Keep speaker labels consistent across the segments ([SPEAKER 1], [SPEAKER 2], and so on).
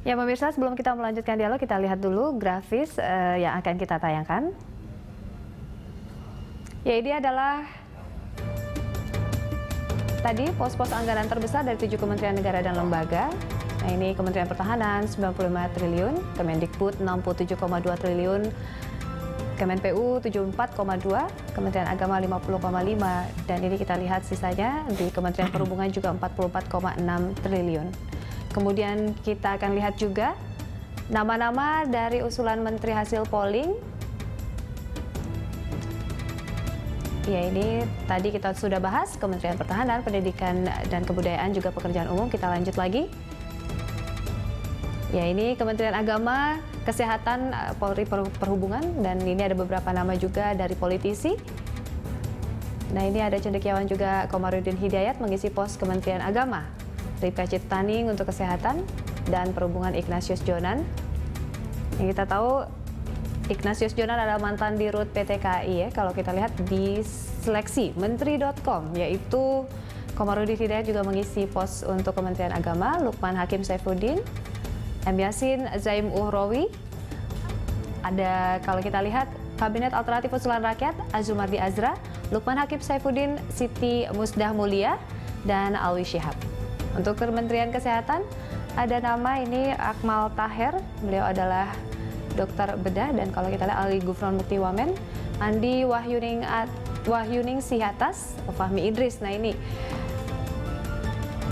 [SPEAKER 1] Ya pemirsa, sebelum kita melanjutkan dialog, kita lihat dulu grafis yang akan kita tayangkan. Ya, ini adalah tadi pos-pos anggaran terbesar dari 7 kementerian negara dan lembaga. Nah, ini Kementerian Pertahanan 95 triliun, Kemendikbud 67,2 triliun, Kemenpu 74,2, Kementerian Agama 50,5, dan ini kita lihat sisanya di Kementerian Perhubungan juga 44,6 triliun. Kemudian kita akan lihat juga nama-nama dari usulan menteri hasil polling. Ya, ini tadi kita sudah bahas Kementerian Pertahanan, Pendidikan dan Kebudayaan, juga Pekerjaan Umum. Kita lanjut lagi. Ya, ini Kementerian Agama, Kesehatan, Polri, Perhubungan, dan ini ada beberapa nama juga dari politisi. Nah, ini ada cendekiawan juga Komarudin Hidayat mengisi pos Kementerian Agama. Ripka Ciptaning untuk Kesehatan, dan Perhubungan Ignatius Jonan. Yang kita tahu Ignatius Jonan adalah mantan dirut PT KAI ya, kalau kita lihat di seleksi menteri.com, yaitu Komarudin Hidayat juga mengisi pos untuk Kementerian Agama, Lukman Hakim Saifuddin, M. Yasin Zaim Uhrowi. Ada, kalau kita lihat Kabinet Alternatif Usulan Rakyat, Azumardi Azra, Lukman Hakim Saifuddin, Siti Musdah Mulia, dan Alwi Syihab. Untuk Kementerian Kesehatan, ada nama ini Akmal Taher, beliau adalah dokter bedah, dan kalau kita lihat Ali Gufron Mukti Wamen, Andi Wahyuning Sihatas, Fahmi Idris. Nah, ini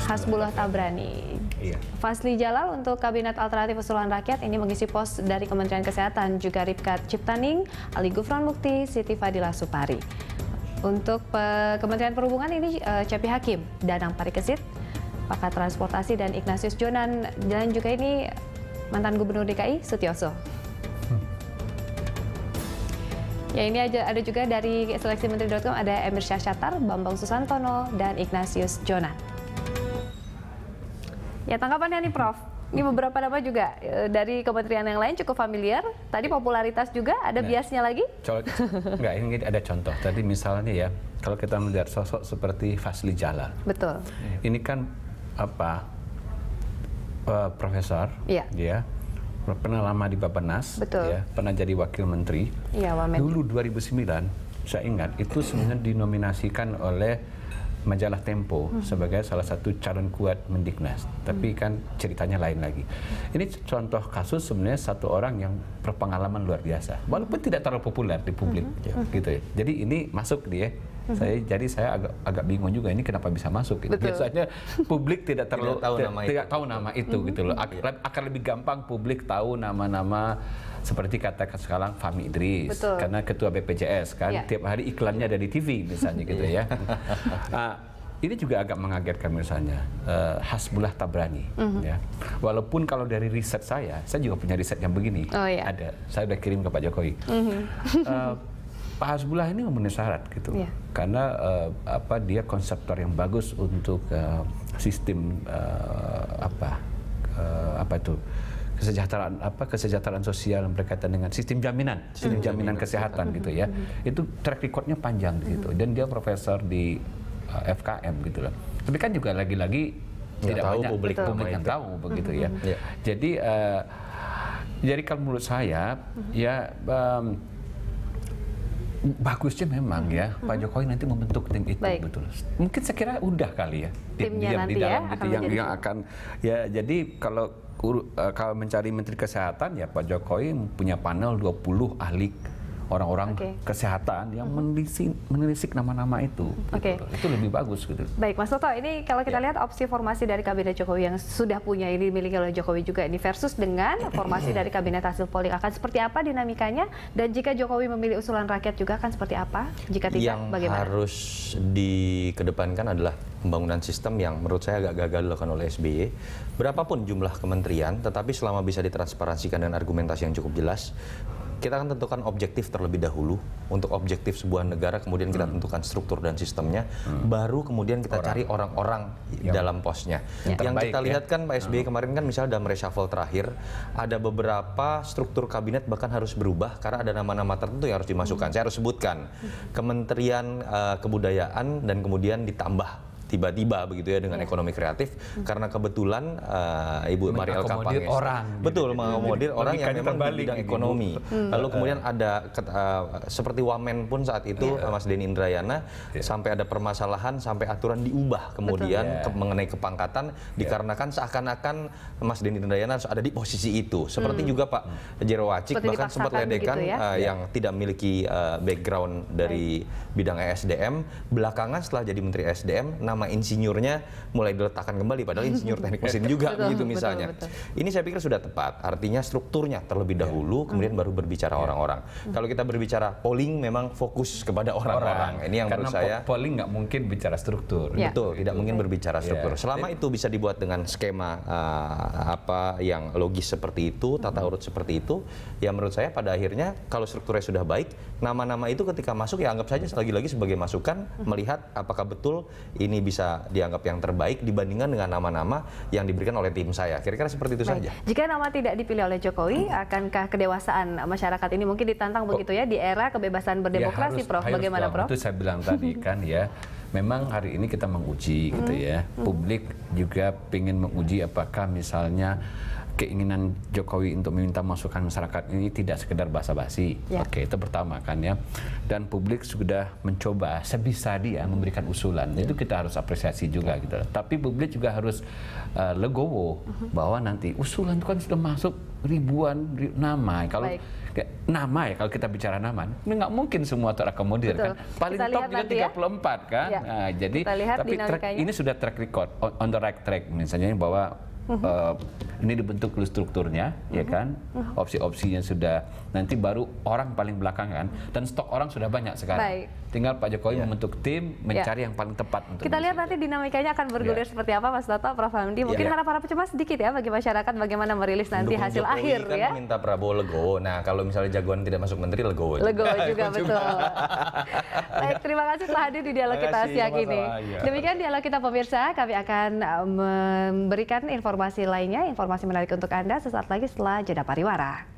[SPEAKER 1] Hasbullah Tabrani. Iya. Fasli Jalal untuk Kabinet Alternatif Usulan Rakyat, ini mengisi pos dari Kementerian Kesehatan, juga Ripka Ciptaning, Ali Gufron Mukti, Siti Fadila Supari. Untuk Kementerian Perhubungan ini Cepi Hakim, Danang Parikesit, Pakar Transportasi, dan Ignatius Jonan, dan juga ini mantan Gubernur DKI Sutioso. Ya, ini ada juga dari seleksi menteri.com, ada Emir Syahsyatar, Bambang Susantono, dan Ignatius Jonan. Ya, tanggapannya nih Prof, ini beberapa nama juga dari kementerian yang lain cukup familiar. Tadi popularitas juga, ada biasnya lagi?
[SPEAKER 2] Enggak, ini ada contoh. Tadi misalnya ya, kalau kita melihat sosok seperti Fasli Jalal.
[SPEAKER 1] Betul.
[SPEAKER 2] Ini kan profesor, ya, pernah lama di Bappenas, ya, pernah jadi wakil menteri.
[SPEAKER 1] Ya,
[SPEAKER 2] dulu 2009, saya ingat itu sebenarnya dinominasikan oleh majalah Tempo sebagai salah satu calon kuat Mendiknas. Tapi kan ceritanya lain lagi. Ini contoh kasus sebenarnya satu orang yang berpengalaman luar biasa, walaupun tidak terlalu populer di publik, gitu ya. Jadi ini masuk dia. Jadi saya agak bingung juga ini kenapa bisa masuk gitu. Biasanya publik tidak terlalu tidak tahu nama itu gitu loh. Akan lebih gampang publik tahu nama-nama seperti katakan sekarang Fahmi Idris, karena ketua BPJS kan, tiap hari iklannya ada di TV misalnya gitu ya. Ini juga agak mengagetkan misalnya Hasbullah Tabrani, ya. Walaupun kalau dari riset saya juga punya riset yang begini, ada, saya udah kirim ke Pak Jokowi. Pak Hasbullah ini memenuhi syarat gitu, karena dia konseptor yang bagus untuk sistem kesejahteraan sosial berkaitan dengan sistem jaminan kesehatan gitu ya. Itu track recordnya panjang di situ, dan dia profesor di FKM gitu loh. Tapi kan juga lagi-lagi tidak banyak publik yang tahu begitu ya. Jadi kalau menurut saya ya bagusnya memang ya Pak Jokowi nanti membentuk tim itu betul. Mungkin saya kira udah kali ya
[SPEAKER 1] timnya nanti di dalam ya,
[SPEAKER 2] gitu yang akan ya. Jadi kalau mencari menteri kesehatan ya Pak Jokowi punya panel 20 ahli orang-orang kesehatan yang menelisik nama-nama itu. Gitu. Itu lebih bagus gitu.
[SPEAKER 1] Baik, Mas Toto, ini kalau kita lihat opsi formasi dari Kabinet Jokowi yang sudah punya ini dimiliki oleh Jokowi juga ini versus dengan formasi dari Kabinet hasil polling, akan seperti apa dinamikanya, dan jika Jokowi memilih usulan rakyat juga akan seperti apa? Jika tidak, bagaimana?
[SPEAKER 3] Yang harus dikedepankan adalah pembangunan sistem yang menurut saya agak gagal dilakukan oleh SBY. Berapapun jumlah kementerian, tetapi selama bisa ditransparansikan dengan argumentasi yang cukup jelas, kita akan tentukan objektif terlebih dahulu. Untuk objektif sebuah negara, kemudian kita tentukan struktur dan sistemnya, baru kemudian kita cari orang-orang dalam posnya. Yang kita lihat kan Pak SBY kemarin kan misalnya dalam reshuffle terakhir, ada beberapa struktur kabinet bahkan harus berubah karena ada nama-nama tertentu yang harus dimasukkan. Saya harus sebutkan, Kementerian Kebudayaan dan kemudian ditambah tiba-tiba begitu ya dengan ekonomi kreatif karena kebetulan Ibu Mariel Kapang betul mengakomodir orang yang memang di bidang ekonomi. Lalu kemudian ada seperti Wamen pun saat itu Mas Denny Indrayana sampai ada permasalahan sampai aturan diubah kemudian mengenai kepangkatan dikarenakan seakan-akan Mas Denny Indrayana harus ada di posisi itu. Seperti juga Pak Jero Wacik bahkan sempat ledekan yang tidak memiliki background dari bidang ESDM, belakangan setelah jadi Menteri ESDM nama insinyurnya mulai diletakkan kembali padahal insinyur teknik mesin juga begitu misalnya. Ini saya pikir sudah tepat, artinya strukturnya terlebih dahulu kemudian baru berbicara orang-orang. Kalau kita berbicara polling memang fokus kepada orang-orang. Ini yang menurut saya
[SPEAKER 2] polling nggak mungkin bicara struktur.
[SPEAKER 3] Betul, tidak mungkin berbicara struktur. Selama itu bisa dibuat dengan skema apa yang logis seperti itu, tata urut seperti itu, ya menurut saya pada akhirnya kalau strukturnya sudah baik, nama-nama itu ketika masuk ya anggap saja lagi-lagi sebagai masukan melihat apakah betul ini bisa dianggap yang terbaik dibandingkan dengan nama-nama yang diberikan oleh tim saya. Kira-kira seperti itu saja.
[SPEAKER 1] Jika nama tidak dipilih oleh Jokowi, akankah kedewasaan masyarakat ini mungkin ditantang begitu ya di era kebebasan berdemokrasi, Prof? Bagaimana, Prof?
[SPEAKER 2] Itu saya bilang tadi kan ya. Memang hari ini kita menguji gitu ya. Publik juga ingin menguji apakah misalnya keinginan Jokowi untuk meminta masukan masyarakat ini tidak sekedar basa-basi. Oke, itu pertama kan ya. Dan publik sudah mencoba sebisa dia memberikan usulan. Itu kita harus apresiasi juga gitu. Tapi publik juga harus legowo bahwa nanti usulan itu kan sudah masuk ribuan nama. Kalau nama ya, kalau kita bicara nama, ini nggak mungkin semua terakomodir kan. Paling top juga 34 kan. Nah, jadi tapi ini sudah track record on the right track misalnya bahwa ini dibentuk dulu strukturnya, ya kan? Opsi-opsinya sudah, nanti baru orang paling belakangan dan stok orang sudah banyak sekarang. Tinggal Pak Jokowi membentuk tim, mencari yang paling tepat untuk
[SPEAKER 1] kita lihat nanti dinamikanya akan bergulir seperti apa, Mas Toto, Prof Hamdi. Mungkin harapan cemas sedikit ya bagi masyarakat bagaimana merilis nanti hasil
[SPEAKER 3] Jokowi
[SPEAKER 1] akhir
[SPEAKER 3] kan
[SPEAKER 1] ya.
[SPEAKER 3] Minta Prabowo legowo. Nah, kalau misalnya jagoan tidak masuk menteri legowo.
[SPEAKER 1] Legowo juga betul. Baik, terima kasih telah hadir di dialog kita siang ini. Demikian dialog kita pemirsa, kami akan memberikan informasi lainnya, informasi menarik untuk Anda sesaat lagi setelah jeda pariwara.